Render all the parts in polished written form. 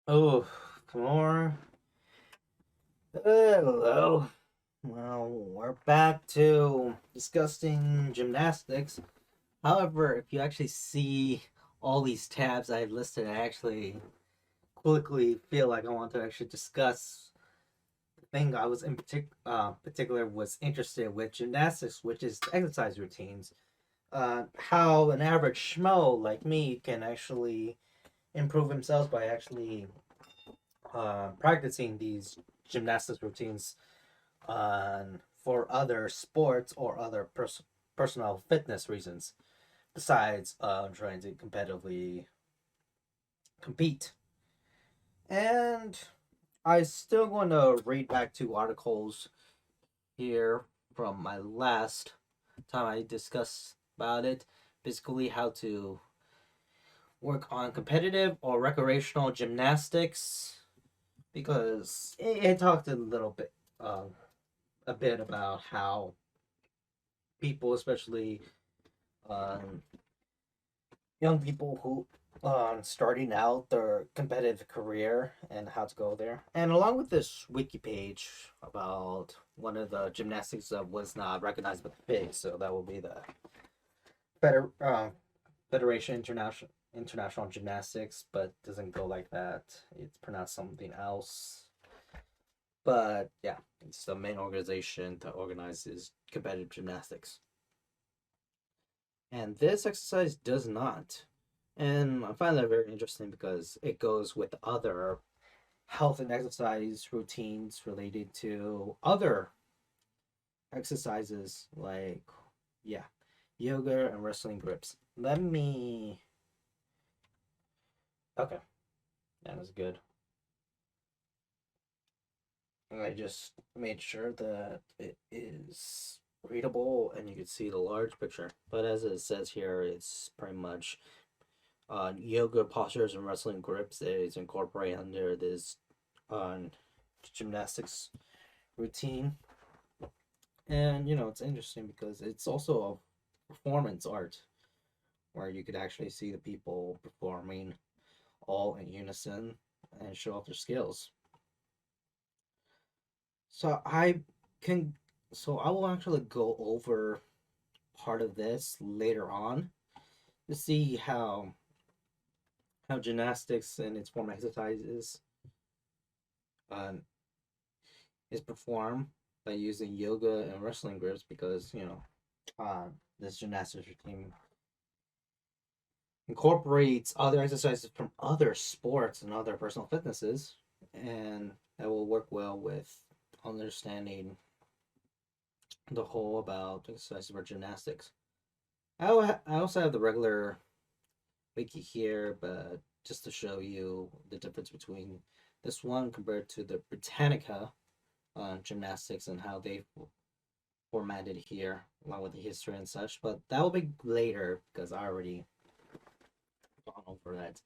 Oh, more. Hello. Well, we're back to discussing gymnastics. However, if you actually see all these tabs I've listed, I actually quickly feel like I want to actually discuss the thing I was in particular was interested with gymnastics, which is exercise routines. How an average schmo like me can actually improve himself by actually practicing these gymnastics routines for other sports or other personal fitness reasons besides trying to competitively compete. And I still going to read back two articles here from my last time I discussed about it. Basically, how to work on competitive or recreational gymnastics because it talked a bit about how people, especially um, young people who starting out their competitive career and how to go there. And along with this wiki page about one of the gymnastics that was not recognized by the FIG, so that will be the Feder- uh, Federation International Gymnastics, but doesn't go like that. It's pronounced something else. But yeah, it's the main organization that organizes competitive gymnastics. And this exercise does not. And I find that very interesting because it goes with other health and exercise routines related to other exercises like, yeah, yoga and wrestling grips. Let me. Okay, that is good. I just made sure that it is readable and you can see the large picture. But as it says here, it's pretty much yoga postures and wrestling grips is incorporated under this on gymnastics routine. And it's interesting because it's also a performance art where you could actually see the people performing all in unison and show off their skills. So can I will actually go over part of this later on to see how gymnastics and its form exercises um, is performed by using yoga and wrestling grips because this gymnastics routine incorporates other exercises from other sports and other personal fitnesses, and that will work well with understanding the whole about exercises for gymnastics. I also have the regular wiki here, but just to show you the difference between this one compared to the Britannica gymnastics and how they formatted here, along with the history and such. But that will be later because I already gone over that.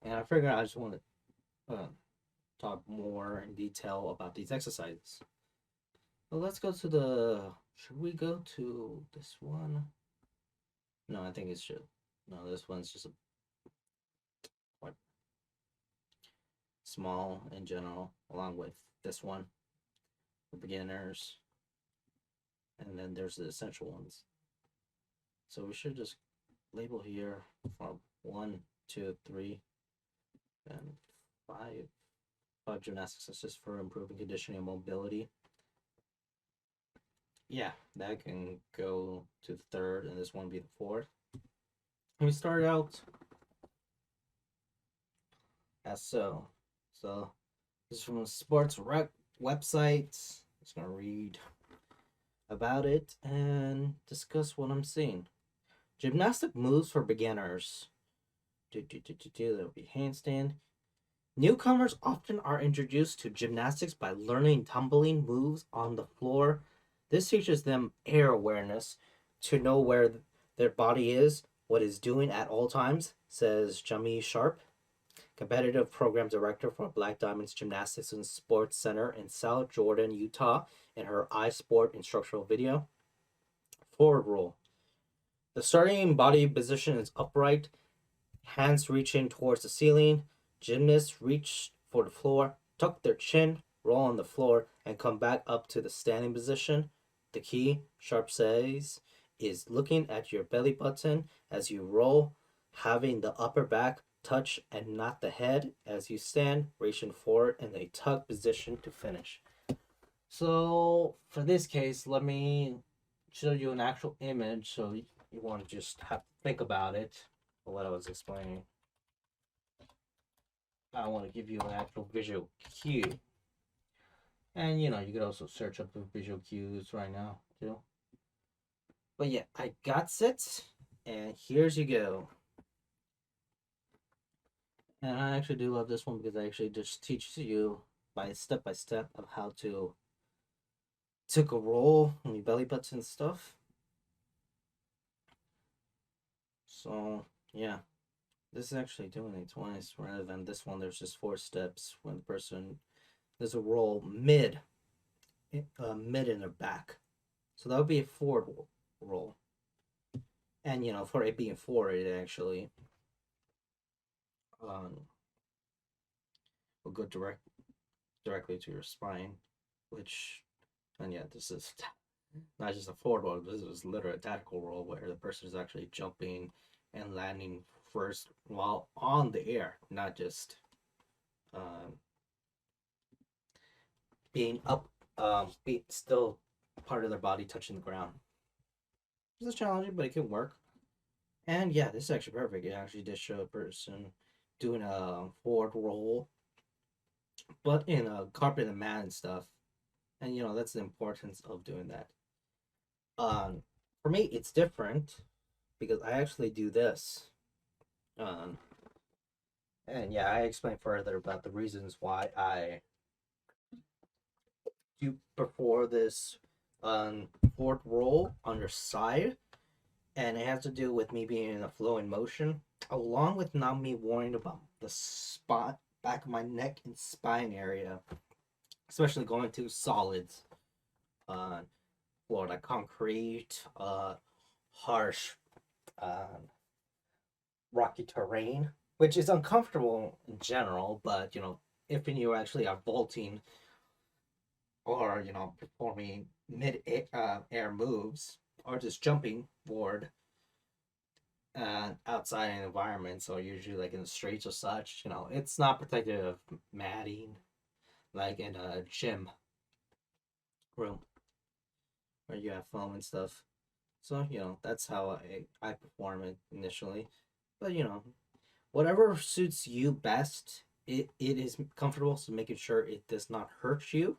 And I figured I just want to talk more in detail about these exercises. Well, let's go to the. Should we go to this one? No, I think it should. No, this one's just a quite small in general, along with this one for beginners, and then there's the essential ones. So we should just label here from one, two, three, and five. Five gymnastics is just for improving conditioning and mobility. Yeah, that can go to the third, and this one be the fourth. We start out as so. So this is from a sports rec website. Just gonna read about it and discuss what I'm seeing. Gymnastic moves for beginners. There'll be handstand. Newcomers often are introduced to gymnastics by learning tumbling moves on the floor. This teaches them air awareness to know where their body is, what it's doing at all times, says Jamie Sharp, competitive program director for Black Diamonds Gymnastics and Sports Center in South Jordan, Utah, in her iSport instructional video. Forward roll. The starting body position is upright, hands reaching towards the ceiling. Gymnasts reach for the floor, tuck their chin, roll on the floor, and come back up to the standing position. The key, Sharp says, is looking at your belly button as you roll, having the upper back touch and not the head as you stand, reaching forward in a tug position to finish. So for this case, let me show you an actual image so you want to just have to think about it, what I was explaining. I want to give you an actual visual cue. And you could also search up the visual cues right now too. But yeah, I got it, and here's you go. And I actually do love this one because I actually just teaches you by step of how to take a roll on your belly button and stuff. So yeah, this is actually doing it twice rather than this one. There's just 4 steps when the person there's a roll mid in their back. So that would be a forward roll. And for it being forward, it actually will go directly to your spine, which, and yeah, this is not just a forward roll. This is literally a tactical roll where the person is actually jumping and landing first while on the air, not just being up, be still part of their body touching the ground. It's challenging, but it can work. And yeah, this is actually perfect. It actually did show a person doing a forward roll, but in a carpet and mat and stuff. And that's the importance of doing that. For me, it's different because I actually do this. And yeah, I explain further about the reasons why I do prefer this forward roll on your side, and it has to do with me being in a flowing motion, along with not me worrying about the spot back of my neck and spine area, especially going to solids, floor like concrete, harsh, rocky terrain, which is uncomfortable in general. But if you actually are vaulting or performing mid air moves or just jumping board outside an environment, so usually like in the streets or such, it's not protected of matting like in a gym room where you have foam and stuff. So that's how I perform it initially. But whatever suits you best, it is comfortable, so making sure it does not hurt you.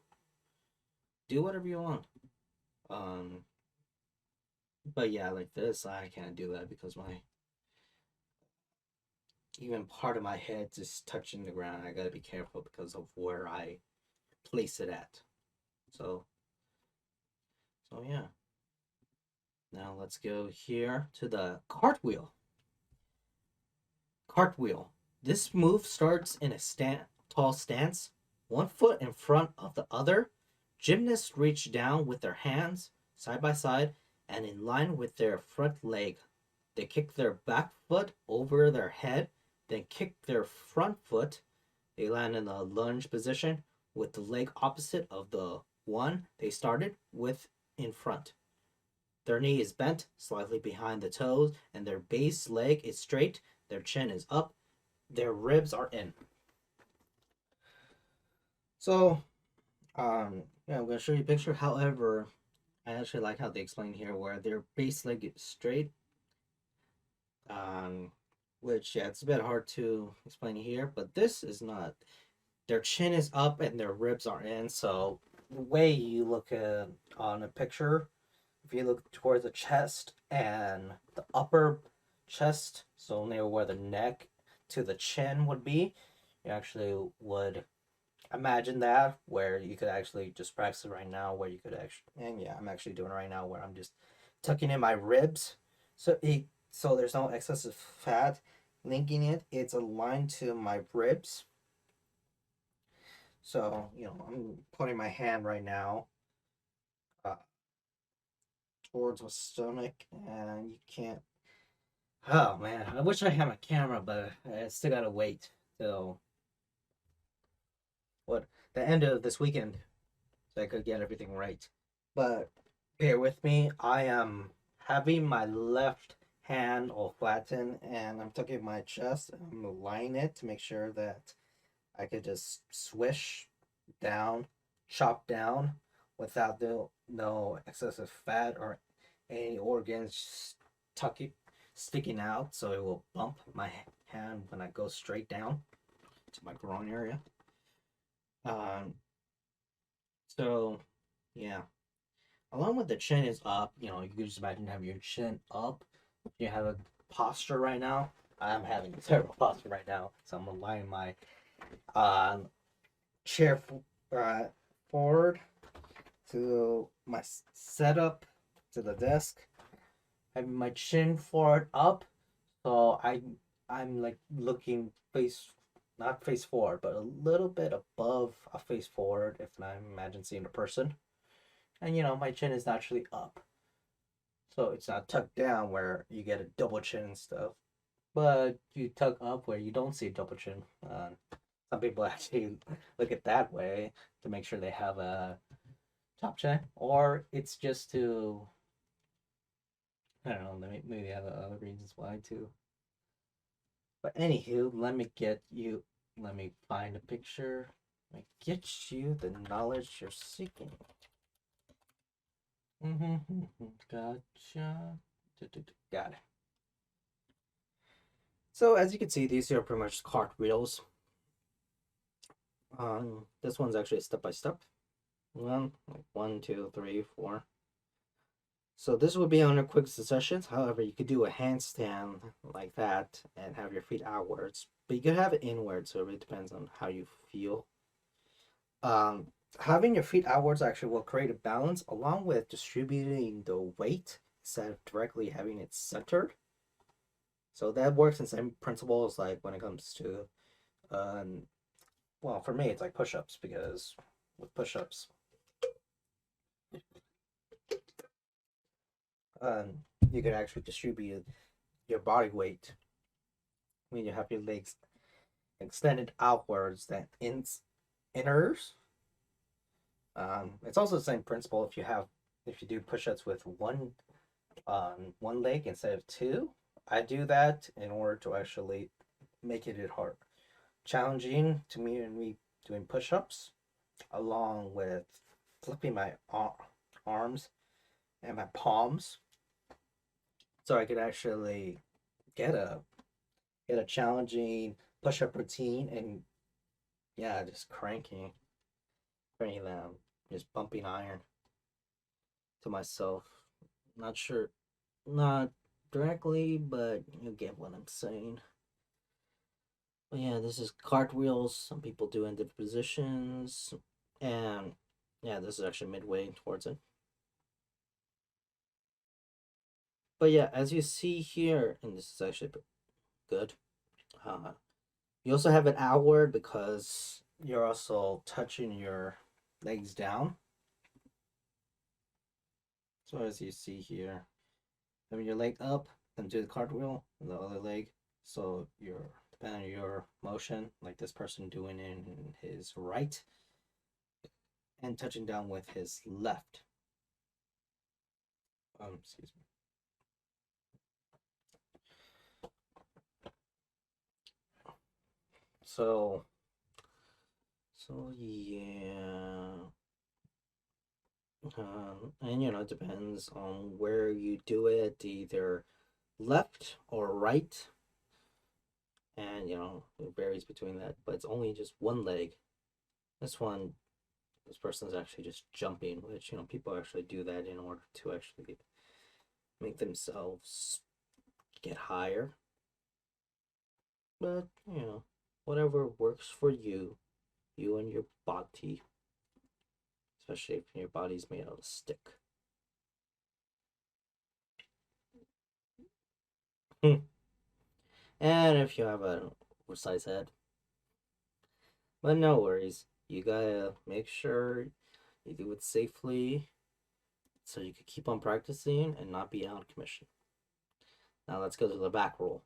Do whatever you want. But yeah, like this, I can't do that because my even part of my head is touching the ground. I gotta be careful because of where I place it at. So yeah. Now let's go here to the cartwheel. Cartwheel. This move starts in a tall stance, one foot in front of the other. Gymnasts reach down with their hands side by side and in line with their front leg. They kick their back foot over their head, then kick their front foot. They land in a lunge position with the leg opposite of the one they started with in front. Their knee is bent slightly behind the toes, and their base leg is straight. Their chin is up. Their ribs are in. So, yeah, I'm gonna show you a picture. However, I actually like how they explain here where their base leg is straight. Which yeah, it's a bit hard to explain here, but this is not. Their chin is up and their ribs are in. So the way you look at on a picture, if you look towards the chest and the upper chest, so near where the neck to the chin would be, you actually would imagine that where you could actually just practice it right now where you could actually, and yeah, I'm actually doing it right now where I'm just tucking in my ribs so there's no excessive fat linking it. It's aligned to my ribs. So I'm putting my hand right now uh, towards my stomach, and you can't. Oh man, I wish I had my camera, but I still gotta wait till what the end of this weekend so I could get everything right. But bear with me. I am having my left hand all flattened and I'm tucking my chest. I'm aligning it to make sure that I could just swish down, chop down without no excessive fat or any organs tucking sticking out, so it will bump my hand when I go straight down to my groin area. Um, so yeah, along with the chin is up. You know, you can just imagine having your chin up. You have a posture right now. I'm having a terrible posture right now, so I'm aligning my uh, chair uh, forward to my setup to the desk, having my chin forward up, so I'm like looking face not face forward, but a little bit above a face forward if I imagine seeing a person. And you know, my chin is naturally up. So it's not tucked down where you get a double chin and stuff. But you tuck up where you don't see a double chin. Some people actually look at that way to make sure they have a top chin, or it's just to I don't know, maybe they have other reasons why too. But anywho, let me find a picture. Let me get you the knowledge you're seeking. Gotcha. Got it. So as you can see, these are pretty much cartwheels. This one's actually step by step. Like 1, 2, 3, 4. So this would be under quick successions. However, you could do a handstand like that and have your feet outwards, but you could have it inwards. So it really depends on how you feel. Um, Having your feet outwards actually will create a balance along with distributing the weight instead of directly having it centered. So that works in same principles like when it comes to, um, well, for me, it's like push ups because with push ups, um, you can actually distribute your body weight when you have your legs extended outwards than inners. It's also the same principle if you do push-ups with one leg instead of two. I do that in order to actually make it hard, challenging to me and me doing push-ups, along with flipping my arms and my palms, so I could actually get a get a challenging push-up routine and yeah, just cranking them, just bumping iron to myself. Not sure, not directly, but you get what I'm saying. But yeah, this is cartwheels. Some people do in different positions, and yeah, this is actually midway towards it. But yeah, as you see here, and this is actually good. Uh, you also have it outward because you're also touching your legs down. So as you see here, having your leg up, then do the cartwheel, and the other leg. So you're depending on your motion, like this person doing in his right, and touching down with his left. Excuse me. So, so yeah. And you know, it depends on where you do it, either left or right, and you know, it varies between that, but it's only just one leg. This one, this person's actually just jumping, which you know, people actually do that in order to actually make themselves get higher. But you know, whatever works for you, you and your body, especially if your body's made out of stick. And if you have a oversized head, but no worries. You gotta make sure you do it safely so you can keep on practicing and not be out of commission. Now let's go to the back roll.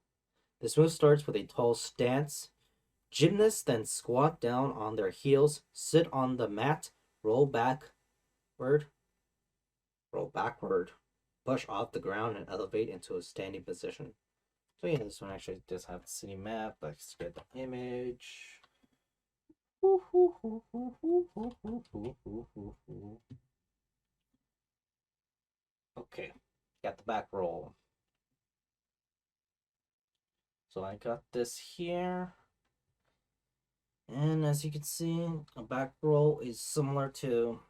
This move starts with a tall stance. Gymnasts then squat down on their heels, sit on the mat, roll backward, roll backward, push off the ground, and elevate into a standing position. So yeah, this one actually does have the city map. Let's get the image. Okay, got the back roll. So I got this here. And as you can see, a back roll is similar to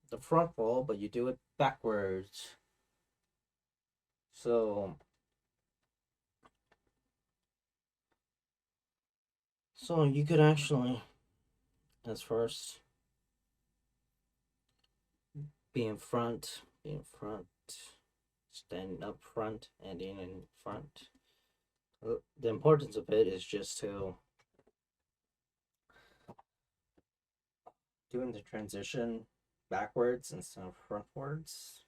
the front roll, but you do it backwards. So you could actually, as first, be in front, standing up front, and in front. The importance of it is just to doing the transition backwards instead of frontwards,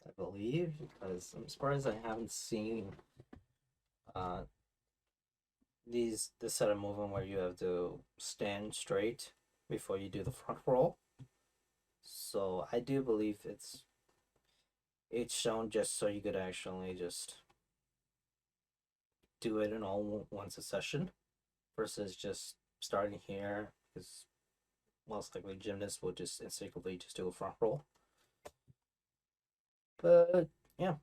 I believe, because I'm surprised I haven't seen uh, this set of movement where you have to stand straight before you do the front roll. So I do believe it's shown just so you could actually just do it in all once a session versus just starting here, because most likely gymnasts will just instinctively just do a front roll. But yeah,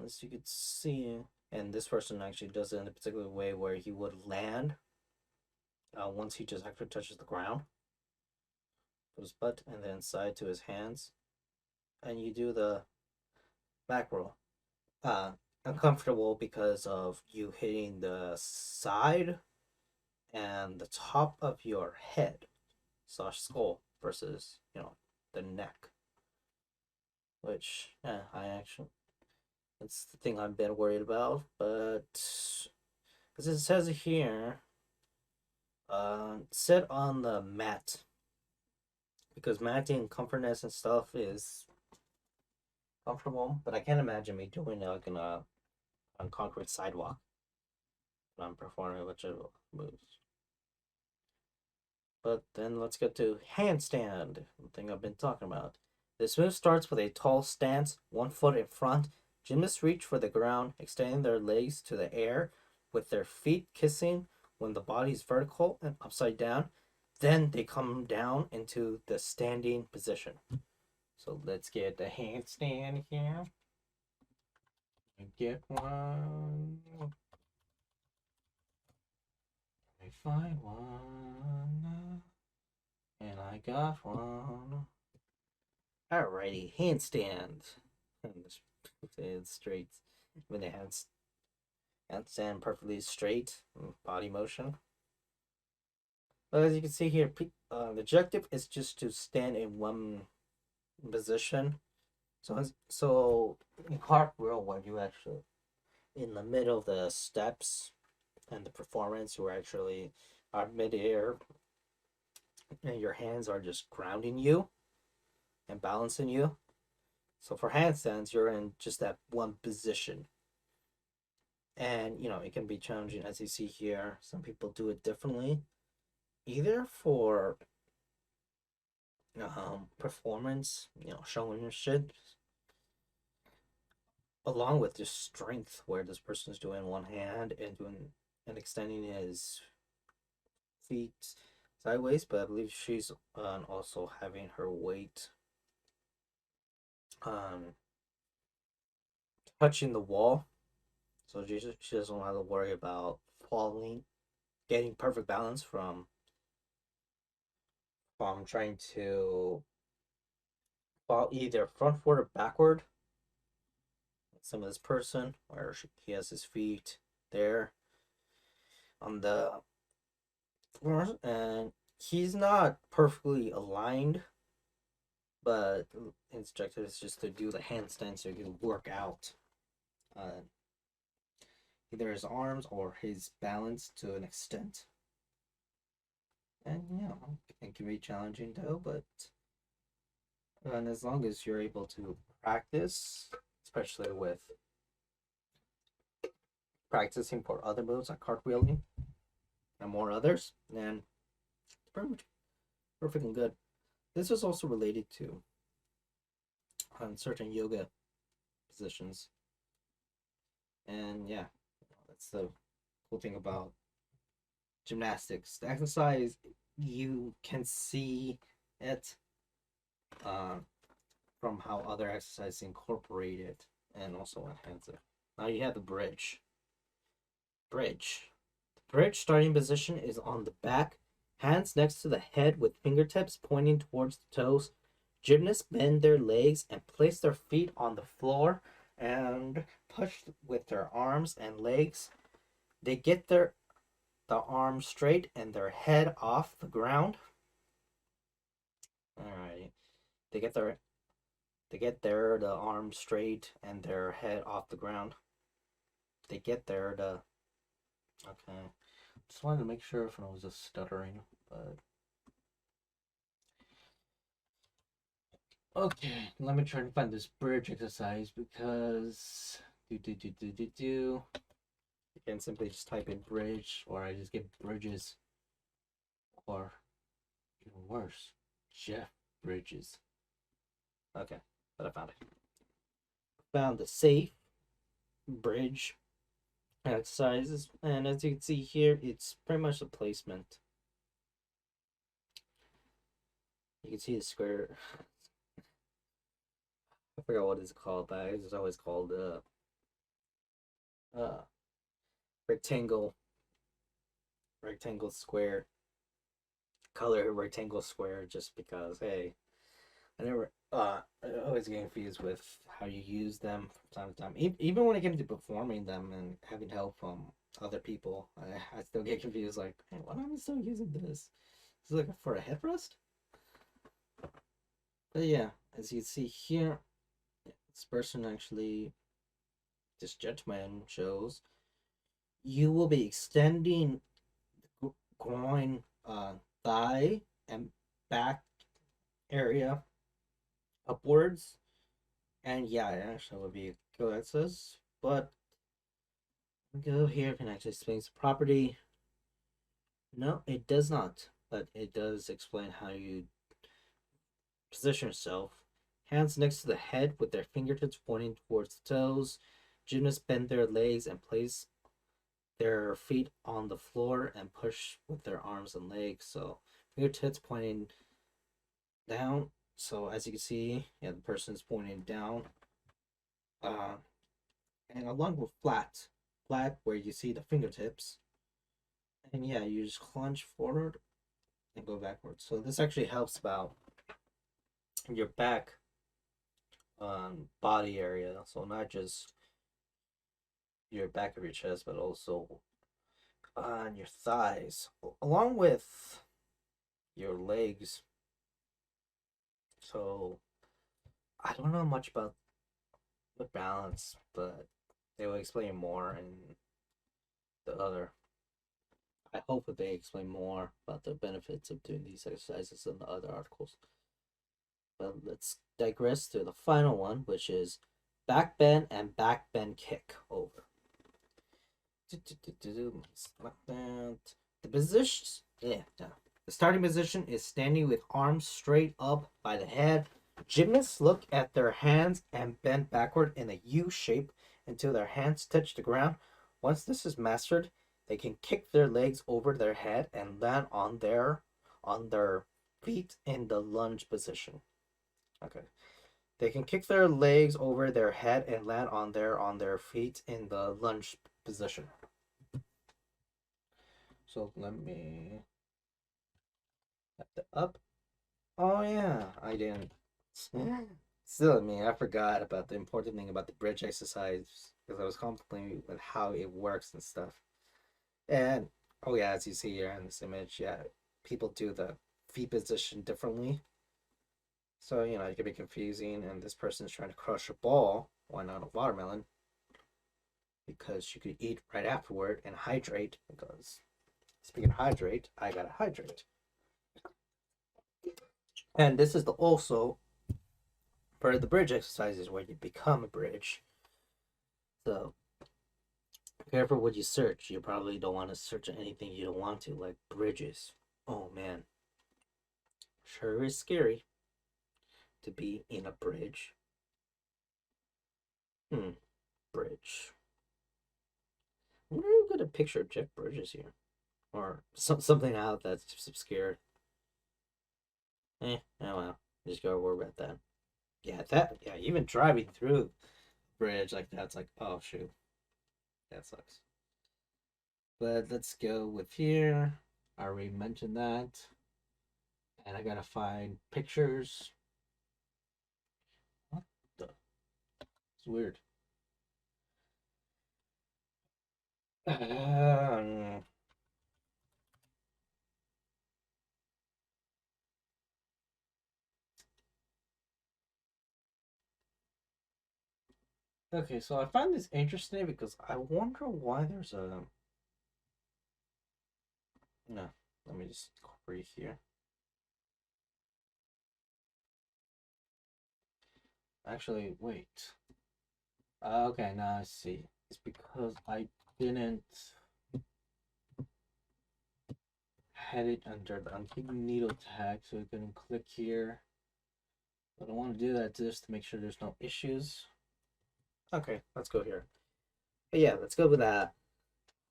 as you could see, and this person actually does it in a particular way where he would land once he just actually touches the ground with his butt and then side to his hands, and you do the back roll. Uncomfortable because of you hitting the side and the top of your head slash skull versus the neck, which I actually, that's the thing I've been worried about. But as it says here, sit on the mat, because matting comfortness and stuff is comfortable, but I can't imagine me doing it like on concrete sidewalk when I'm performing whichever moves. But then let's get to handstand, the thing I've been talking about. This move starts with a tall stance, one foot in front. Gymnasts reach for the ground, extending their legs to the air with their feet kissing when the body is vertical and upside down. Then they come down into the standing position. So let's get the handstand here. Get one. Let me find one. And I got one. Alrighty, handstand. It's straight. When the handstand perfectly straight, body motion. But as you can see here, the objective is just to stand in one position. So in cartwheel, when you actually in the middle of the steps and the performance, you actually are midair, and your hands are just grounding you and balancing you. So for handstands, you're in just that one position. And it can be challenging, as you see here. Some people do it differently, either for performance, showing your shit, along with just strength, where this person is doing one hand and extending his feet sideways. But I believe she's also having her weight um touching the wall, so she doesn't have to worry about falling, getting perfect balance from trying to fall either front forward or backward. Some of this person, where he has his feet there on the floor, and he's not perfectly aligned, but his objective is just to do the handstand so he can work out either his arms or his balance to an extent. And it can be challenging though, but and as long as you're able to practice, especially with practicing for other moves like cartwheeling, and more others, and it's pretty much perfect and good. This is also related to certain yoga positions, and yeah, that's the cool thing about gymnastics. The exercise, you can see it uh, from how other exercises incorporate it and also enhance it. Now you have the bridge. Bridge. The bridge starting position is on the back, hands next to the head with fingertips pointing towards the toes. Gymnasts bend their legs and place their feet on the floor and push with their arms and legs. They get the arms straight and their head off the ground. Alright. They get the arms straight and their head off the ground. They get there the okay. Just wanted to make sure if I was just stuttering, but okay, let me try to find this bridge exercise because you can simply just type in bridge, or I just get bridges, or even worse, Jeff Bridges. Okay, but I found it. Found the safe bridge exercises, and as you can see here, it's pretty much a placement. You can see the square. I forgot what it's called, but it's always called uh rectangle square, color rectangle square, just because hey, I always get confused with how you use them from time to time. Even when it came to performing them and having help from other people, I still get confused. Like, hey, why am I still using this? Is it like for a headrest? But yeah, as you see here, this person actually, this gentleman shows you will be extending groin, thigh, and back area upwards, and yeah, it actually would be good access. But go here can actually explain the property. No, it does not, but it does explain how you position yourself. Hands next to the head with their fingertips pointing towards the toes. Gymnasts bend their legs and place their feet on the floor and push with their arms and legs. So fingertips pointing down. So as you can see, yeah, the person's pointing down. And along with flat where you see the fingertips. And yeah, you just plunge forward and go backwards. So this actually helps about your back body area. So not just your back of your chest, but also on your thighs, along with your legs. So I don't know much about the balance, but they will explain more in the other. I hope that they explain more about the benefits of doing these exercises in the other articles. But let's digress to the final one, which is back bend and back bend kick over. The positions, yeah, the starting position is standing with arms straight up by the head. Gymnasts look at their hands and bend backward in a U shape until their hands touch the ground. Once this is mastered, they can kick their legs over their head and land on their feet in the lunge position. Okay. They can kick their legs over their head and land on their feet in the lunge position. So let me have the up. Oh yeah, I didn't. Still, I forgot about the important thing about the bridge exercise because I was contemplating with how it works and stuff. And oh yeah, as you see here in this image, yeah, people do the feet position differently. So it can be confusing. And this person's trying to crush a ball. Why not a watermelon? Because you could eat right afterward and hydrate. Because speaking of hydrate, I gotta hydrate. And this is also for the bridge exercises where you become a bridge. So Careful what you search. You probably don't want to search anything you don't want to, like bridges. Oh man, sure is scary to be in a bridge. Hmm, bridge. I wonder if we get a picture of Jeff Bridges here. Or something out that's just obscure. Oh well. Just gotta worry about that. Yeah, even driving through a bridge like that's like, oh shoot. That sucks. But let's go with here. I already mentioned that. And I gotta find pictures. What the? It's weird. Um, okay, so I find this interesting because I wonder why there's a. No, let me just breathe here. Actually, wait. Okay, now I see. It's because I didn't had it under the incognito tag, so I couldn't click here. But I want to do that just to make sure there's no issues. Okay, let's go here. But yeah, let's go with that.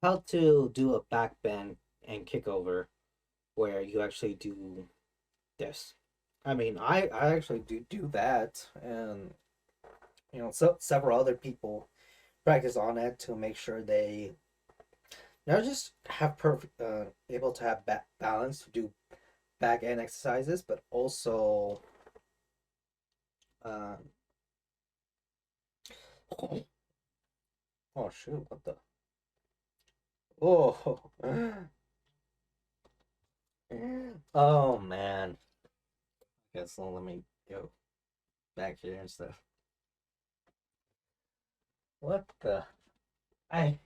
How to do a back bend and kick over where you actually do this. I mean, I actually do that, and several other people practice on it to make sure they not just have perfect able to have balance to do back end exercises, but also uh, oh shoot, what the oh oh man. Guess so let me go back here and stuff. What the I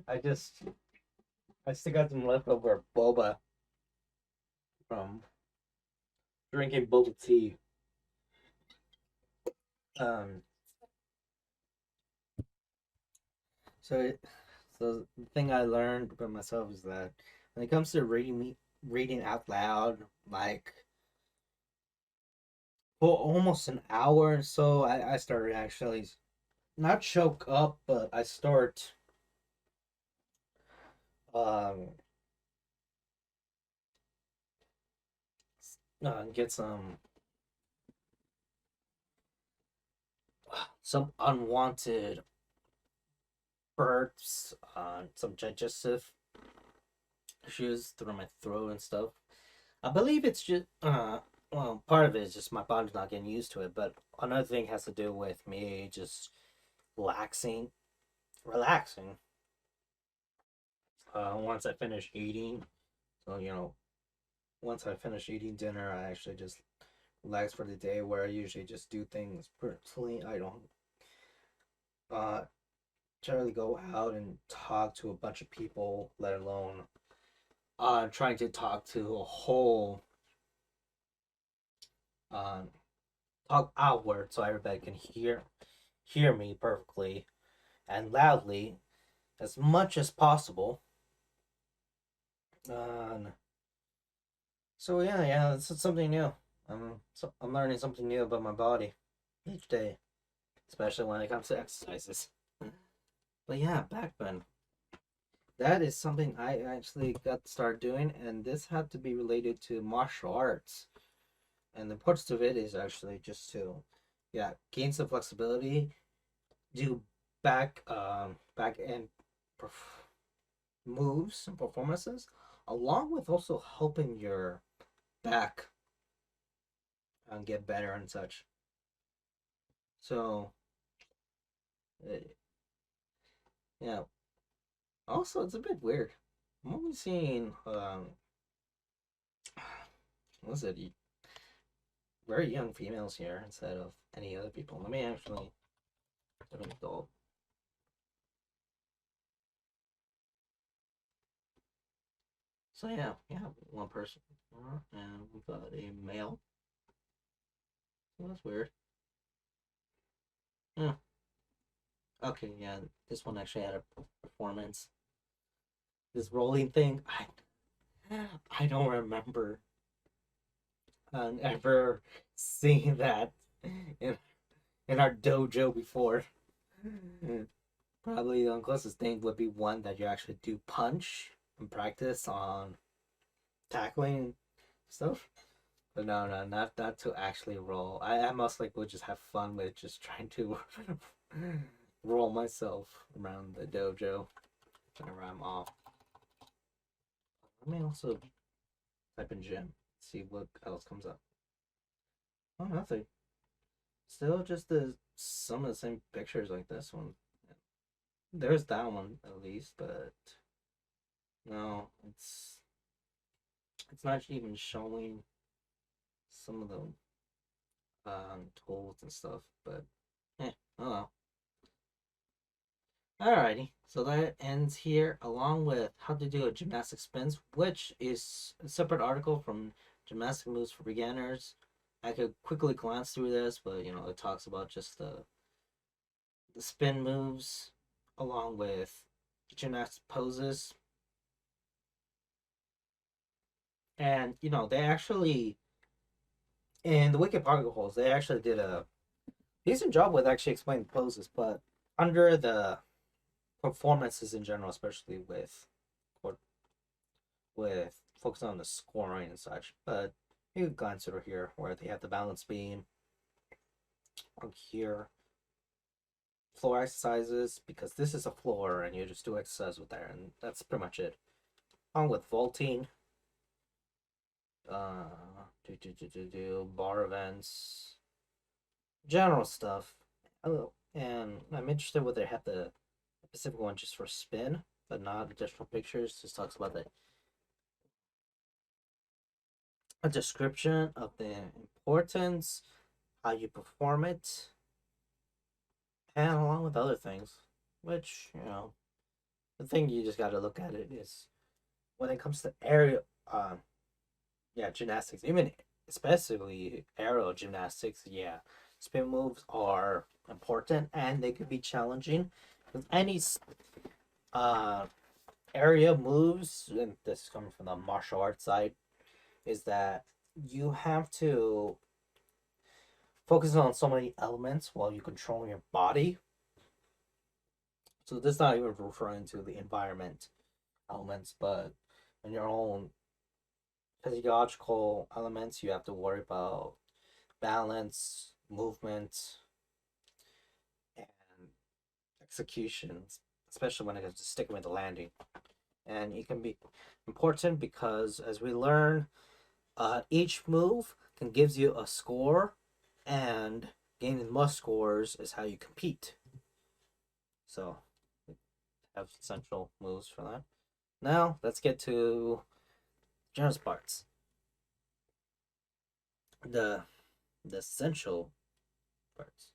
I just I still got some leftover boba from drinking boba tea. Um, so so the thing I learned about myself is that when it comes to reading out loud, like for almost an hour or so, I started actually not choke up, but I start um get some unwanted burps, some digestive issues through my throat and stuff. I believe it's just well, part of it is just my body's not getting used to it, but another thing has to do with me just relaxing. Once I finish eating, so once I finish eating dinner, I actually just relax for the day. Where I usually just do things personally. I don't uh generally go out and talk to a bunch of people, let alone trying to talk to a whole um talk outward so everybody can hear me perfectly and loudly as much as possible. Um, so yeah, it's something new. I'm learning something new about my body each day, especially when it comes to exercises. But yeah, back bend. That is something I actually got to start doing, and this had to be related to martial arts. And the importance of it is actually just to, yeah, gain some flexibility, do back end perf- moves and performances, along with also helping your back get better and such. So uh, yeah. Also, it's a bit weird. I'm only seeing what's it? Very young females here instead of any other people. Let me actually do an adult. So yeah, one person, and we got a male. So that's weird. Yeah, Okay, yeah, this one actually had a performance. This rolling thing, I don't remember ever seeing that in in our dojo before. Probably the closest thing would be one that you actually do punch and practice on tackling stuff. But no, no, not to actually roll. I mostly would just have fun with just trying to roll myself around the dojo whenever I'm off. Let me also type in gym, see what else comes up. Oh, nothing. Still just some of the same pictures like this one. There's that one at least, but no, it's not even showing some of the tools and stuff. But oh well. Alrighty, so that ends here, along with how to do a gymnastic spins, which is a separate article from Gymnastic Moves for Beginners. I could quickly glance through this, but it talks about just the spin moves along with gymnastic poses. And they actually in the Wiki articles they actually did a decent job with actually explaining the poses, but under the performances in general, especially with focusing on the scoring and such. But you can glance over here where they have the balance beam on here, floor exercises, because this is a floor and you just do exercise with there, and that's pretty much it. On with vaulting, bar events, general stuff. Oh, and I'm interested whether they have the specific one just for spin, but not additional pictures. Just talks about a description of the importance, how you perform it, and along with other things. Which the thing you just got to look at it is when it comes to aerial, gymnastics, even especially aerial gymnastics. Yeah, spin moves are important and they could be challenging. With any uh area moves, and this is coming from the martial arts side, is that you have to focus on so many elements while you control your body. So this is not even referring to the environment elements, but in your own physiological elements, you have to worry about balance, movement, and executions, especially when it comes to sticking with the landing. And it can be important because, as we learn, each move can gives you a score, and gaining the most scores is how you compete. So, we have essential moves for that. Now, let's get to general parts. The the essential parts.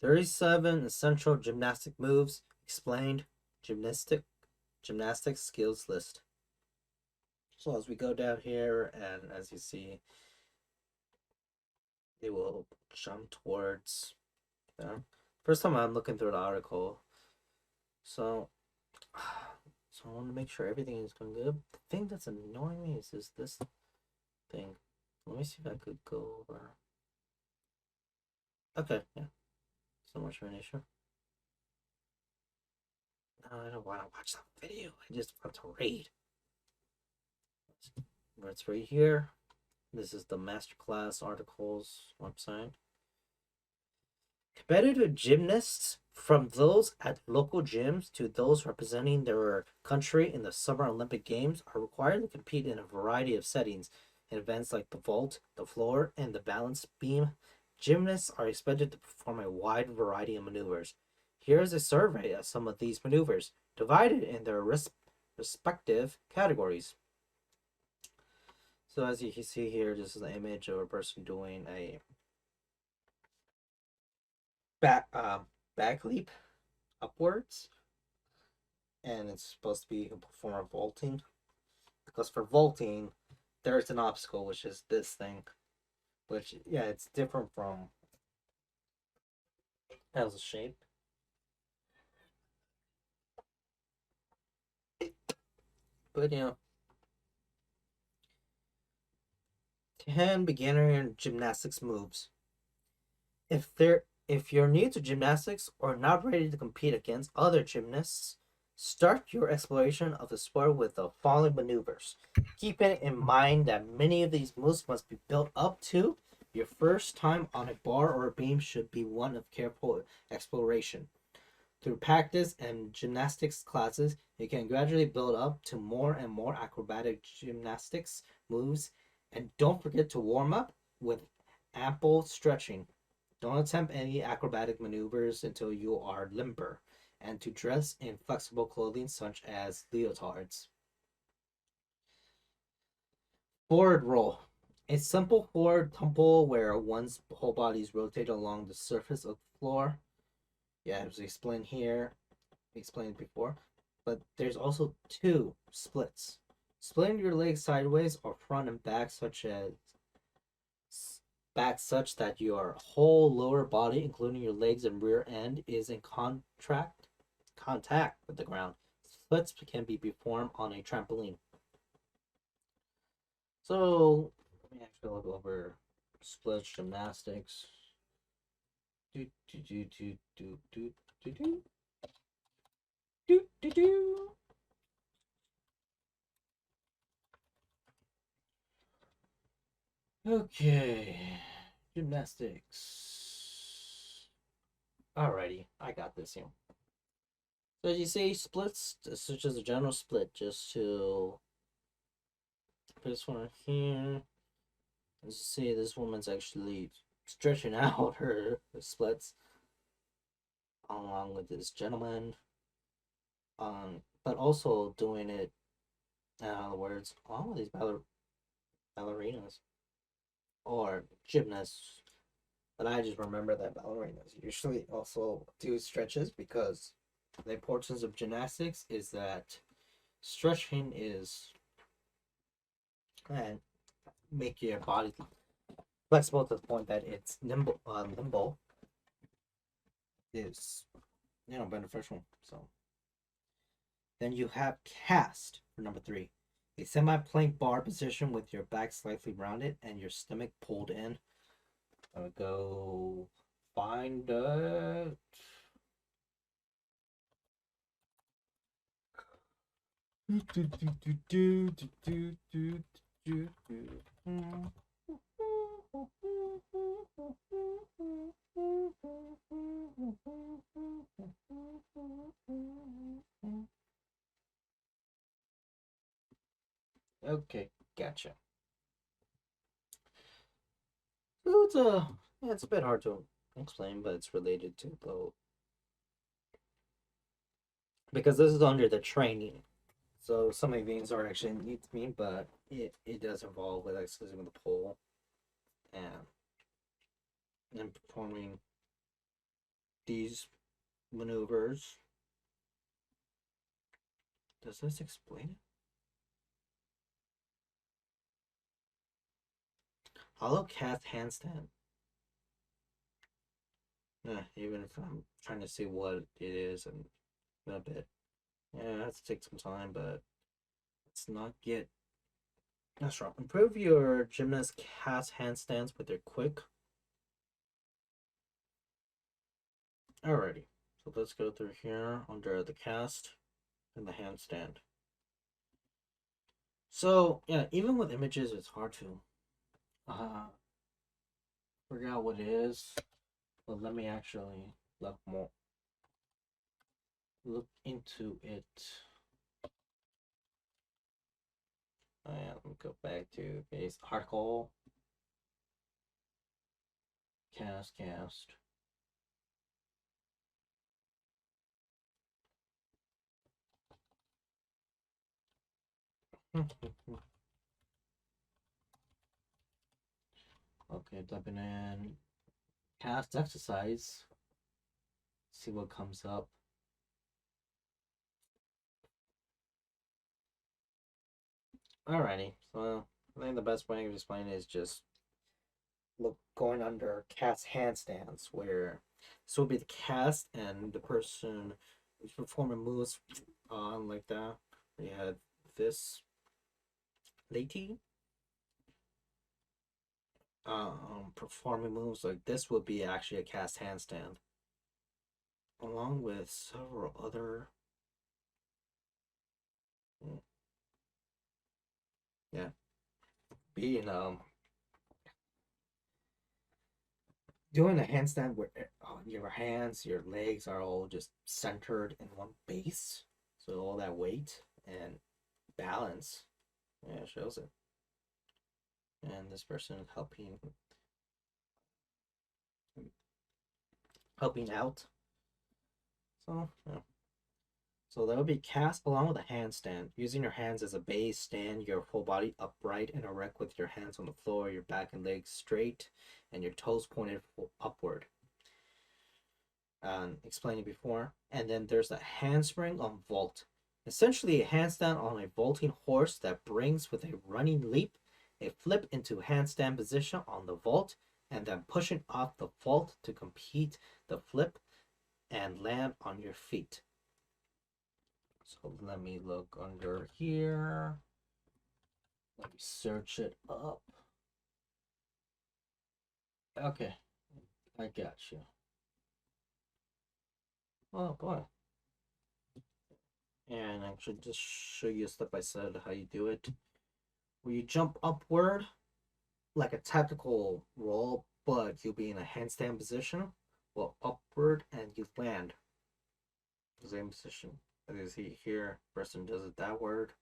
37 essential gymnastic moves explained. Gymnastics skills list. So as we go down here, and as you see, it will jump towards. First time I'm looking through the article, so I want to make sure everything is going good. The thing that's annoying me is this thing. Let me see if I could go over. Okay, yeah, so much of an issue. No, I don't want to watch the video. I just want to read. It's right here. This is the masterclass articles website. Competitive gymnasts, from those at local gyms to those representing their country in the Summer Olympic Games, are required to compete in a variety of settings. In events like the vault, the floor, and the balance beam, gymnasts are expected to perform a wide variety of maneuvers. Here is a survey of some of these maneuvers, divided in their respective categories. So as you can see here, this is an image of a person doing a back leap upwards, and it's supposed to be a perform a vaulting. Because for vaulting, there's an obstacle, which is this thing, which it's different from as a shape. But 10 beginner gymnastics moves. If you're new to gymnastics or not ready to compete against other gymnasts, start your exploration of the sport with the following maneuvers. Keeping in mind that many of these moves must be built up to your first time on a bar or a beam should be one of careful exploration. Through practice and gymnastics classes, you can gradually build up to more and more acrobatic gymnastics moves. And don't forget to warm up with ample stretching. Don't attempt any acrobatic maneuvers until you are limber, and to dress in flexible clothing such as leotards. Forward roll. A simple forward tumble where one's whole body is rotated along the surface of the floor. Yeah, as explained here, explained before. But there's also two splits. Splitting your legs sideways or front and back, such that your whole lower body, including your legs and rear end, is in contact with the ground. Splits can be performed on a trampoline. So let me actually look over split gymnastics. Do do do do do do do do do do do. Okay, gymnastics. Alrighty, I got this here. So as you see, splits, such as a general split, just to put this one here. As you see, this woman's actually stretching out her splits along with this gentleman. But also doing it, in other words, all of these ballerinas or gymnasts. But I just remember that ballerinas usually also do stretches because the importance of gymnastics is that stretching is and make your body flexible to the point that it's nimble is beneficial. So then you have cast for number 3, a semi-plank bar position with your back slightly rounded and your stomach pulled in. I'm gonna go find it. Okay, gotcha. So it's a bit hard to explain, but it's related to the because this is under the training. So some of these are actually new to me, but it does involve with exercising with the pole and performing these maneuvers. Does this explain it? Hollow cast handstand. Even if I'm trying to see what it is in a bit. Yeah, it has to take some time, but let's not get. That's right. Improve your gymnast cast handstands with their quick. Alrighty. So let's go through here under the cast and the handstand. So yeah, even with images, it's hard to figure out what it is. But let me actually look into it. Let me go back to base article. Cast. Okay, typing in cast exercise. See what comes up. Alrighty, so I think the best way to explain it is just look going under cast handstands, where this will be the cast and the person who's performing moves on like that. You had this lady performing moves like this would be actually a cast handstand, along with several other. Yeah, being doing a handstand where your hands, your legs are all just centered in one base, so all that weight and balance, yeah, shows it. And this person helping out. So yeah. So that would be cast along with a handstand. Using your hands as a base, stand your whole body upright and erect with your hands on the floor, your back and legs straight, and your toes pointed upward. Explained it before. And then there's a handspring on vault. Essentially a handstand on a vaulting horse that brings with a running leap, a flip into handstand position on the vault, and then pushing off the vault to complete the flip and land on your feet. So let me look under here. Let me search it up. Okay, I got you. Oh boy. And I should just show you step by step how you do it. Where you jump upward like a tactical roll, but you'll be in a handstand position. Well, upward and you land. The same position. As you see here, person does it that word.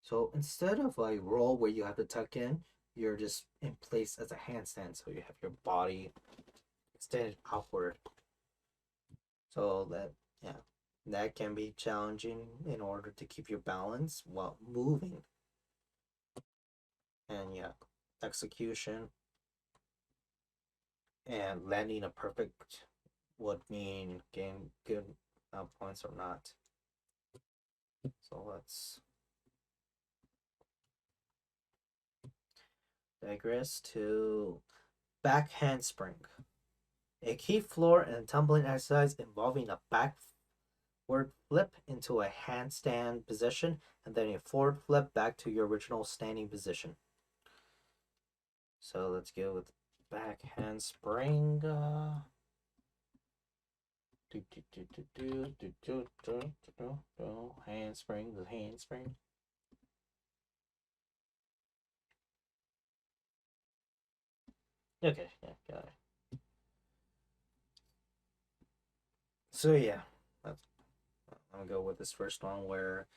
So instead of a roll where you have to tuck in, you're just in place as a handstand. So you have your body extended outward. So that can be challenging in order to keep your balance while moving. And yeah, execution and landing a perfect would mean getting good points or not. So let's digress to back handspring. A key floor and tumbling exercise involving a backward flip into a handstand position and then a forward flip back to your original standing position. So let's go with back handspring. Handspring, the handspring. Okay, yeah, got it. So yeah, I'm gonna go with this first one where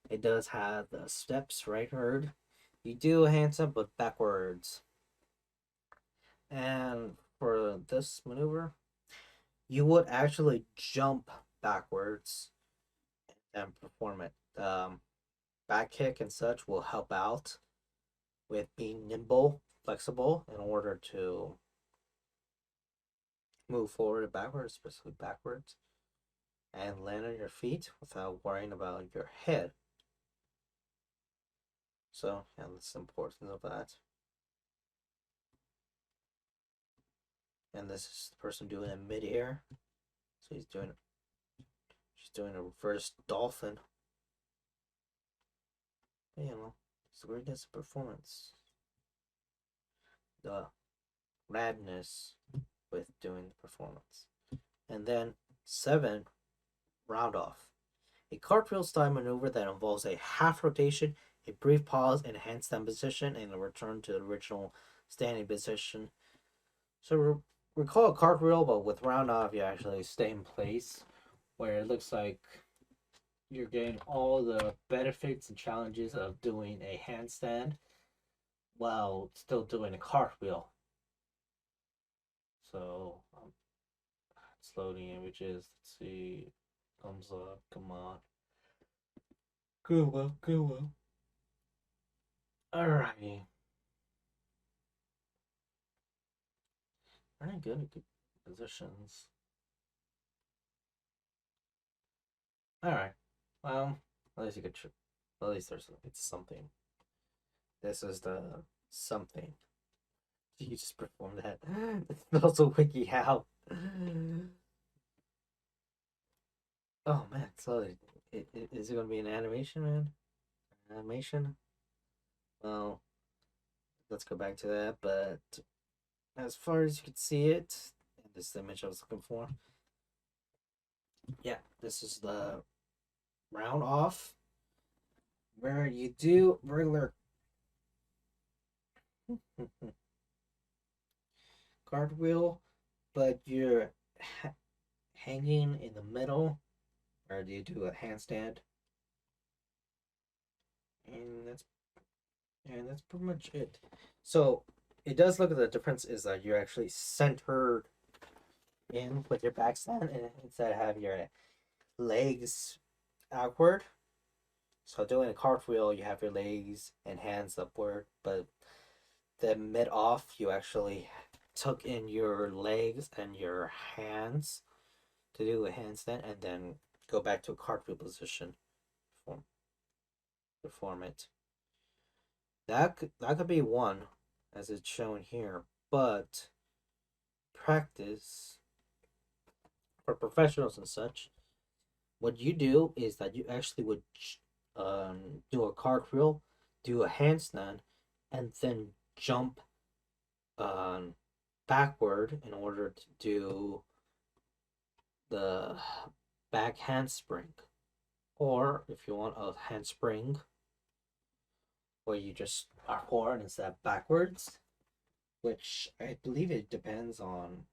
it does have the steps, right? Heard. You do a handstand, but backwards. And for this maneuver, you would actually jump backwards and perform it. Back kick and such will help out with being nimble, flexible in order to move forward and backwards, especially backwards, and land on your feet without worrying about your head. So, yeah, that's the importance of that. And this is the person doing it midair. So she's doing a reverse dolphin. But, you know, it's the greatness of performance. The madness with doing the performance. And then 7, round off. A cartwheel style maneuver that involves a half rotation, a brief pause in a handstand position, and a return to the original standing position. So recall a cartwheel, but with round off, you actually stay in place, where it looks like you're getting all the benefits and challenges of doing a handstand while still doing a cartwheel. So it's loading images. Let's see. Thumbs up. Come on. Go well. Go well. Alrighty. Pretty good at good positions. Alright. Well, at least you could. At least it's something. This is the something. You just performed that. It's also wiki how. Oh man, so is it gonna be an animation, man? Animation. Well, let's go back to that. But as far as you can see it, in this image I was looking for, yeah, this is the round off where you do regular cartwheel, but you're hanging in the middle, or do you do a handstand? And that's pretty much it. So it does look at the difference is that you're actually centered in with your back stand, and instead of having your legs outward. So doing a cartwheel, you have your legs and hands upward, but then mid off, you actually tuck in your legs and your hands to do a handstand, and then go back to a cartwheel position to perform it. That could be one, as it's shown here, but practice for professionals and such, what you do is that you actually would do a cartwheel, do a handstand, and then jump um, backward in order to do the back handspring. Or if you want a handspring where you just are forward instead of backwards, which I believe it depends on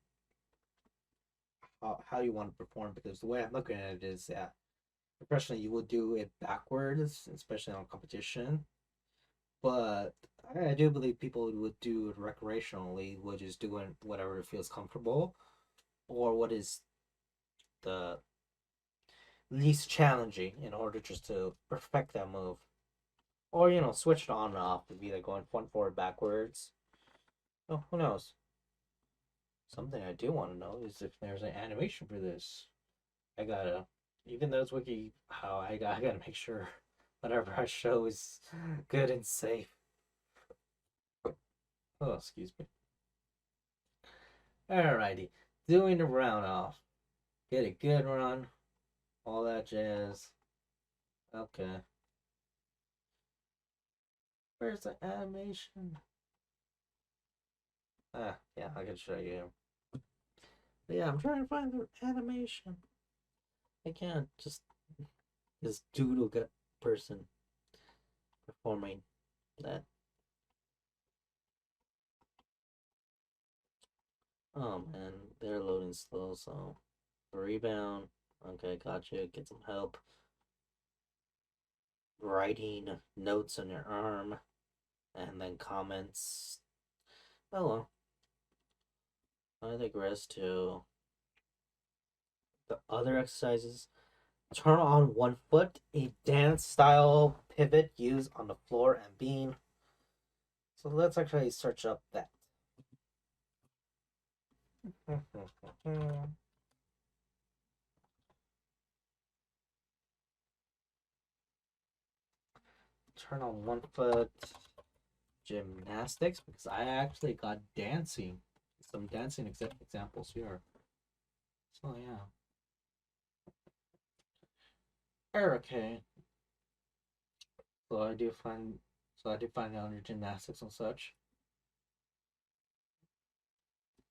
how you want to perform, because the way I'm looking at it is that professionally you would do it backwards, especially on competition. But I do believe people would do it recreationally, which is doing whatever feels comfortable or what is the least challenging in order just to perfect that move. Or, switch it on and off to be like going front forward backwards. Oh, who knows? Something I do want to know is if there's an animation for this. I gotta, even though it's wiki, how I gotta make sure whatever I show is good and safe. Oh, excuse me. Alrighty, doing the round off. Get a good run, all that jazz. Okay, where's the animation? Ah, yeah, I can show you. But yeah, I'm trying to find the animation. I can't just this doodle gut person performing that. Oh man, they're loading slow, so rebound. Okay, gotcha. Get some help. Writing notes on your arm and then comments. Oh well. I digress to the other exercises. Turn on one foot, a dance style pivot used on the floor and beam. So let's actually search up that. Turn on one foot, gymnastics, because I actually got dancing, some dancing examples here. So yeah. Okay. So I do find out under gymnastics and such.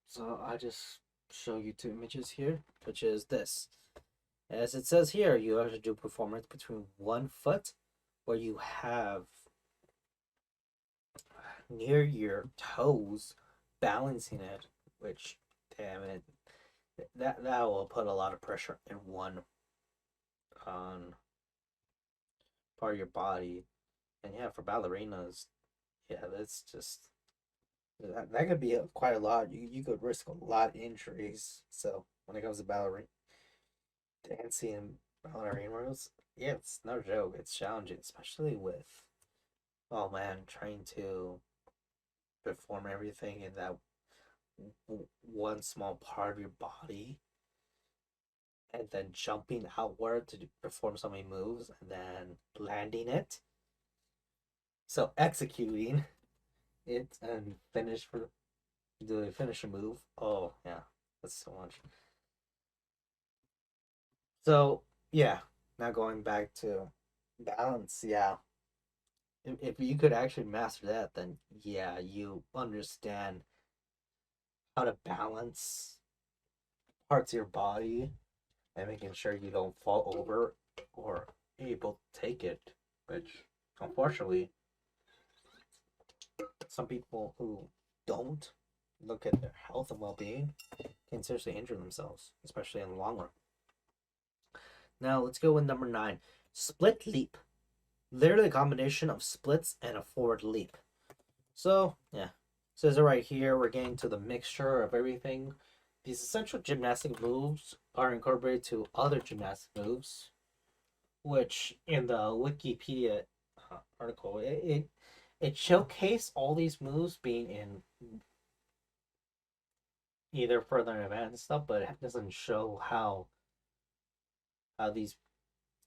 So I just show you two images here, which is this. As it says here, you have to do performance between one foot, where you have near your toes balancing it, which damn it, that will put a lot of pressure in one on part of your body. And yeah, for ballerinas, yeah, that's just that could be quite a lot. You could risk a lot of injuries. So when it comes to ballerina dancing and ballerinas, yeah, it's no joke. It's challenging, especially with oh man, trying to perform everything in that one small part of your body, and then jumping outward to perform so many moves and then landing it. So executing it and finish a move. Oh yeah, that's so much. So yeah, now going back to balance. Yeah, if you could actually master that, then yeah, you understand how to balance parts of your body and making sure you don't fall over or able to take it, which unfortunately some people who don't look at their health and well-being can seriously injure themselves, especially in the long run. Now let's go with number 9, split leap. Literally a combination of splits and a forward leap. So yeah, says it right here. We're getting to the mixture of everything. These essential gymnastic moves are incorporated to other gymnastic moves, which in the Wikipedia article, it showcased all these moves being in either further advanced stuff, but it doesn't show how these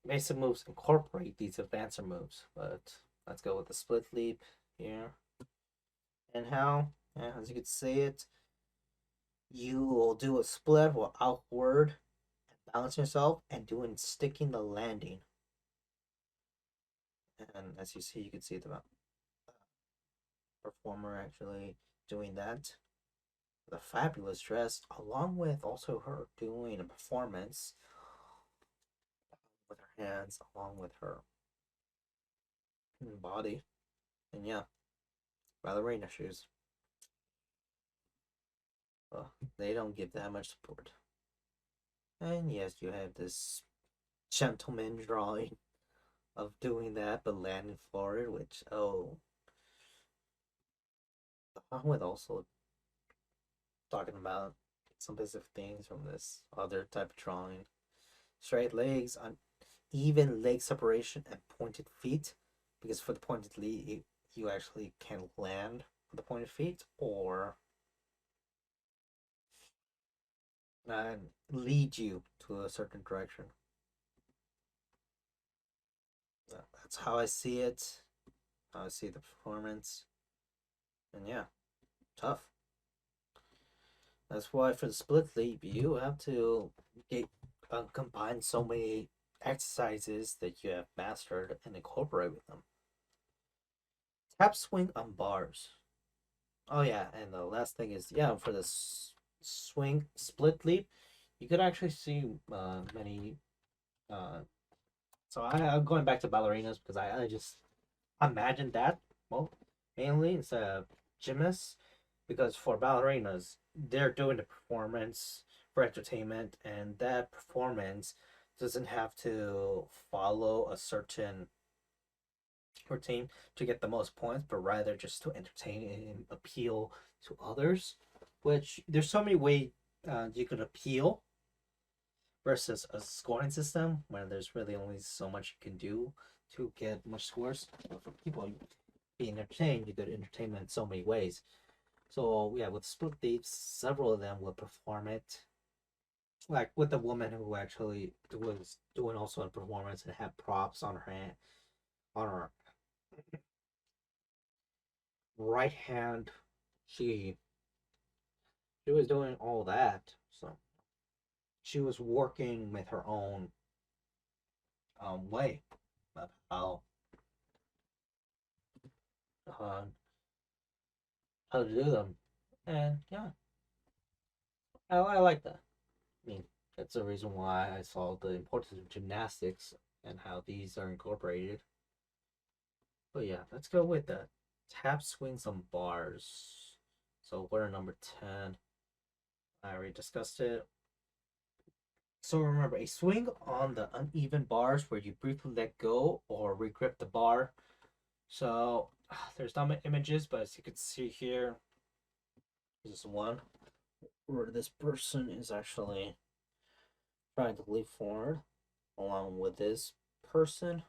basic moves incorporate these advanced moves. But let's go with the split leap here, and how, yeah, as you can see it, you will do a split while outward, balance yourself, and doing sticking the landing. And as you see, you can see the performer actually doing that with a fabulous dress, along with also her doing a performance with her hands, along with her body. And yeah, ballerina shoes. Well, they don't give that much support. And yes, you have this gentleman drawing of doing that, but landing forward, which, oh, along with also talking about some specific things from this other type of drawing. Straight legs, uneven leg separation, and pointed feet. Because for the pointed leg, you actually can land with the pointed feet or lead you to a certain direction. That's how I see it. How I see the performance. And yeah, tough. That's why for the split leap, you have to get combine so many exercises that you have mastered and incorporate with them. Tap swing on bars. Oh yeah, and the last thing is, yeah, for the swing split leap, you could actually see many. Uh, I'm going back to ballerinas because I just imagine that, well, mainly instead of gymnasts, because for ballerinas they're doing the performance for entertainment, and that performance doesn't have to follow a certain routine to get the most points, but rather just to entertain and appeal to others. Which there's so many ways you can appeal versus a scoring system where there's really only so much you can do to get much scores. For people being entertained, you could entertain them in so many ways. So yeah, with split leaps, several of them will perform it. Like with the woman who actually was doing also a performance and had props on her hand, on her right hand. She she was doing all that. So she was working with her own way of uh, how to do them. And yeah, I like that. I mean, that's the reason why I saw the importance of gymnastics and how these are incorporated. But yeah, let's go with the tap swings on bars. So we're number 10. I already discussed it. So remember, a swing on the uneven bars where you briefly let go or regrip the bar. So there's not many images, but as you can see here, this is one where this person is actually trying to leap forward along with this person.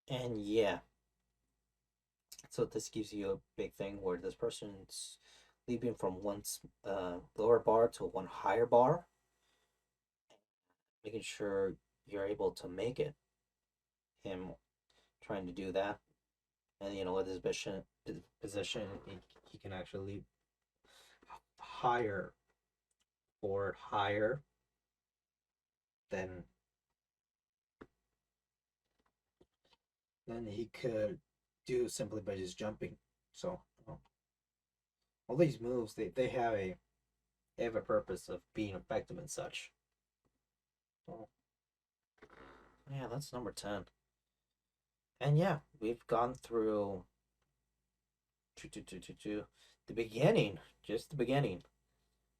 And yeah, so this gives you a big thing where this person's leaping from one lower bar to one higher bar, making sure you're able to make it. Him trying to do that, and with his position, he can actually leap higher, forward, higher than then he could do simply by just jumping. So all these moves they have a purpose of being effective and such. So yeah, that's number 10. And yeah, we've gone through the beginning, just the beginning,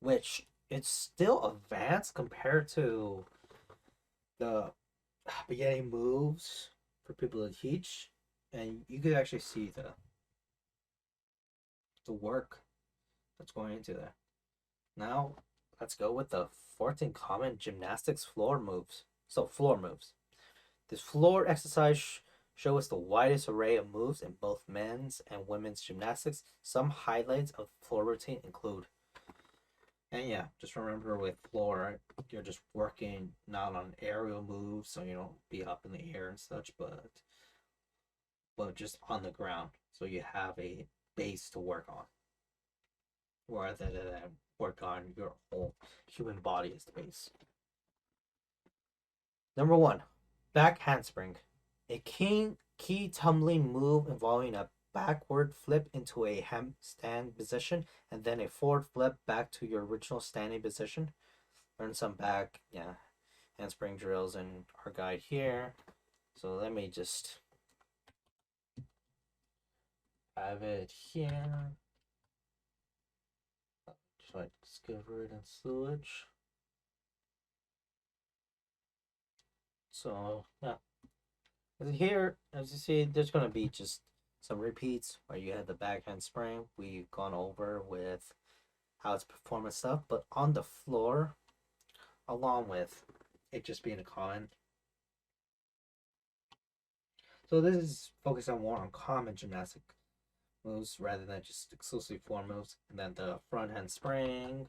which it's still advanced compared to the beginning moves for people to teach, and you could actually see the work that's going into that. Now, let's go with the 14 common gymnastics floor moves. So, floor moves. This floor exercise shows us the widest array of moves in both men's and women's gymnastics. Some highlights of the floor routine include, and yeah, just remember with floor, you're just working not on aerial moves, so you don't be up in the air and such, but just on the ground, so you have a base to work on, rather than work on your whole human body as the base. Number one, back handspring, a key tumbling move involving a backward flip into a handstand position and then a forward flip back to your original standing position. Learn some back, handspring drills in our guide here. So let me just have it here. Try to discover it and sewage. So yeah, here as you see, there's gonna be just some repeats where you had the backhand spring. We've gone over with how it's performance stuff, but on the floor, along with it just being a common. So this is focused on more on common gymnastic moves rather than just exclusively floor moves. And then the front hand spring.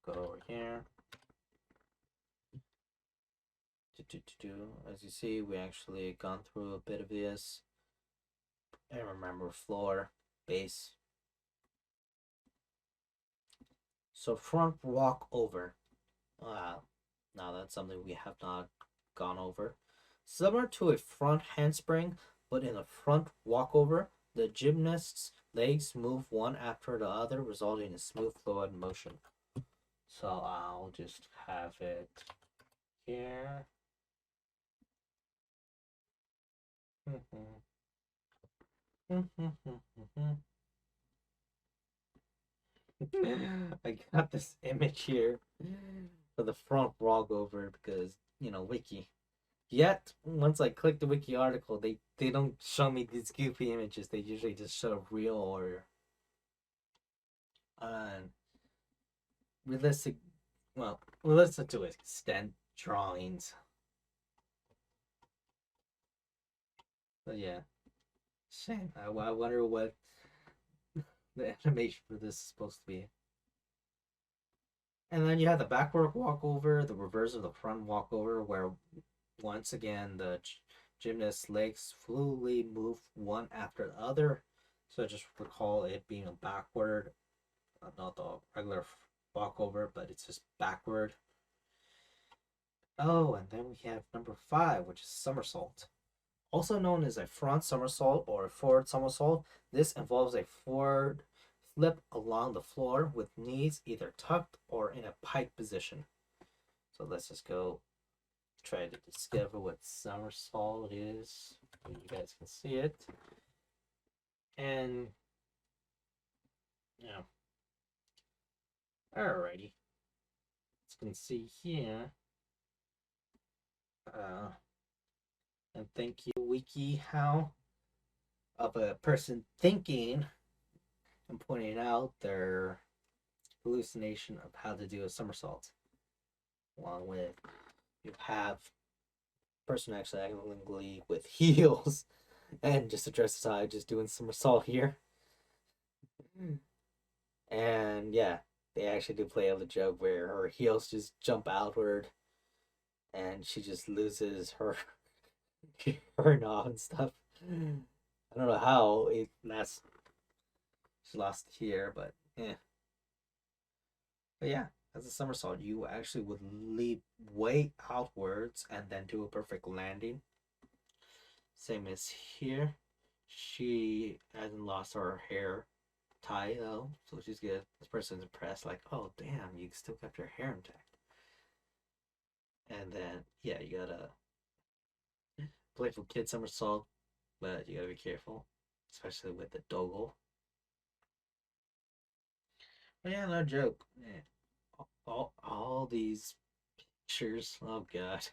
Go over here. As you see, we actually gone through a bit of this. And remember, floor, base. So front walk over. Now that's something we have not gone over. Similar to a front handspring, but in a front walkover, the gymnast's legs move one after the other, resulting in smooth fluid motion. So I'll just have it here. I got this image here for the front walkover because, wiki. Yet, once I click the wiki article, they don't show me these goofy images. They usually just show real or uh, realistic, well, realistic to an extent drawings. But yeah, shame. I wonder what the animation for this is supposed to be. And then you have the backward walkover, the reverse of the front walkover, where once again the gymnast's legs fluidly move one after the other. So just recall it being a backward, not the regular walkover, but it's just backward. Oh, and then we have number 5, which is somersault. Also known as a front somersault or a forward somersault, this involves a forward flip along the floor with knees either tucked or in a pike position. So let's just go try to discover what somersault is so you guys can see it. And yeah, alrighty, as you can see here, and thank you WikiHow of a person thinking and pointing out their hallucination of how to do a somersault, along with you have person actually acting with heels and just address side just doing somersault here. And yeah, they actually do play out the joke where her heels just jump outward and she just loses her her knob and stuff. I don't know how she lost here, but yeah. But yeah, as a somersault, you actually would leap way outwards and then do a perfect landing. Same as here. She hasn't lost her hair tie though, so she's good. This person's impressed, like, oh damn, you still kept your hair intact. And then yeah, you gotta playful kid somersault, but you gotta be careful, especially with the dogo. But yeah, no joke. Man, all these pictures. Oh god.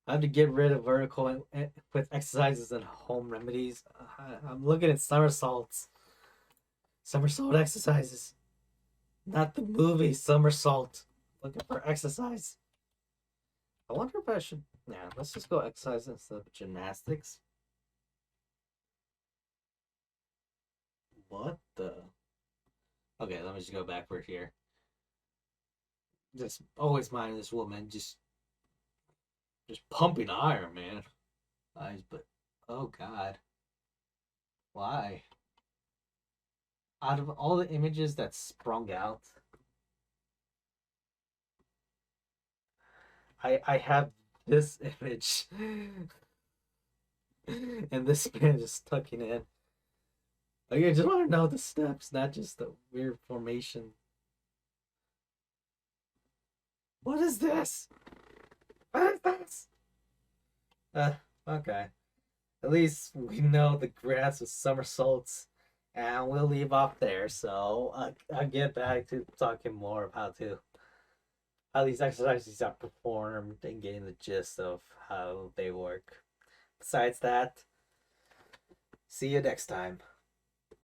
I have to get rid of vertical with exercises and home remedies. I'm looking at somersaults, somersault exercises, not the movie somersault. Looking for exercise. I wonder if I should. Yeah, let's just go exercise instead of gymnastics. What the? Okay, let me just go backward here. Just always mind this woman just pumping iron, man. Eyes, but oh god, why? Out of all the images that sprung out, I have this image, and this man just tucking in. Like, I just want to know the steps, not just the weird formation. What is this? What is this? Okay. At least we know the grass with somersaults, and we'll leave off there. So I'll get back to talking more about how these exercises are performed and getting the gist of how they work. Besides that, see you next time.